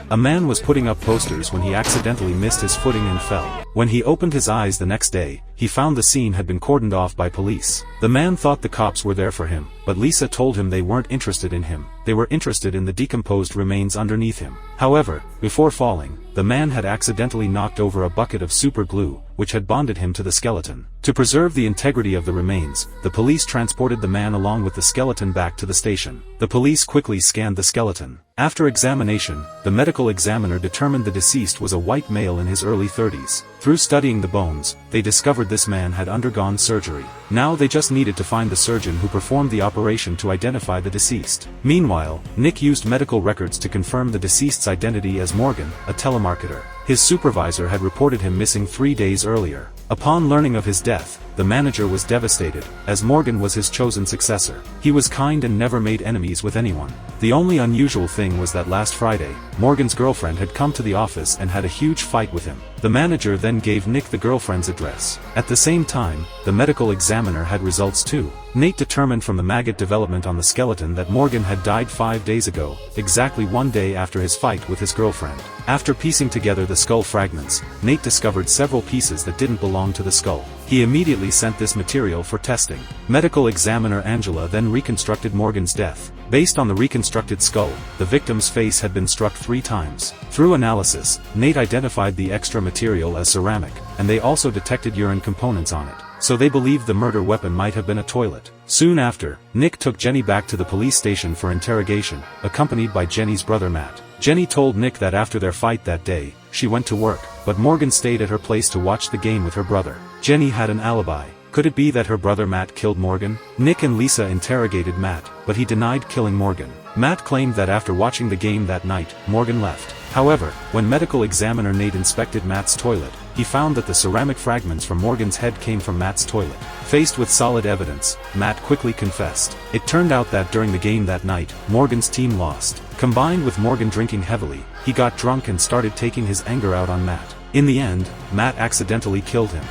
A man was putting up posters when he accidentally missed his footing and fell. When he opened his eyes the next day, he found the scene had been cordoned off by police. The man thought the cops were there for him, but Lisa told him they weren't interested in him. They were interested in the decomposed remains underneath him. However, before falling, the man had accidentally knocked over a bucket of super glue, which had bonded him to the skeleton. To preserve the integrity of the remains, the police transported the man along with the skeleton back to the station. The police quickly scanned the skeleton. After examination, the medical examiner determined the deceased was a white male in his early 30s. Through studying the bones, they discovered this man had undergone surgery. Now they just needed to find the surgeon who performed the operation to identify the deceased. Meanwhile, Nick used medical records to confirm the deceased's identity as Morgan, a telemarketer. His supervisor had reported him missing 3 days earlier. Upon learning of his death, the manager was devastated, as Morgan was his chosen successor. He was kind and never made enemies with anyone. The only unusual thing was that last Friday, Morgan's girlfriend had come to the office and had a huge fight with him. The manager then gave Nick the girlfriend's address. At the same time, the medical examiner had results too. Nate determined from the maggot development on the skeleton that Morgan had died 5 days ago, exactly 1 day after his fight with his girlfriend. After piecing together the skull fragments, Nate discovered several pieces that didn't belong to the skull. He immediately sent this material for testing. Medical examiner Angela then reconstructed Morgan's death. Based on the reconstructed skull, the victim's face had been struck 3 times. Through analysis, Nate identified the extra material as ceramic, and they also detected urine components on it. So they believed the murder weapon might have been a toilet. Soon after, Nick took Jenny back to the police station for interrogation, accompanied by Jenny's brother Matt. Jenny told Nick that after their fight that day, she went to work, but Morgan stayed at her place to watch the game with her brother. Jenny had an alibi. Could it be that her brother Matt killed Morgan? Nick and Lisa interrogated Matt, but he denied killing Morgan. Matt claimed that after watching the game that night, Morgan left. However, when medical examiner Nate inspected Matt's toilet, he found that the ceramic fragments from Morgan's head came from Matt's toilet. Faced with solid evidence, Matt quickly confessed. It turned out that during the game that night, Morgan's team lost. Combined with Morgan drinking heavily, he got drunk and started taking his anger out on Matt. In the end, Matt accidentally killed him.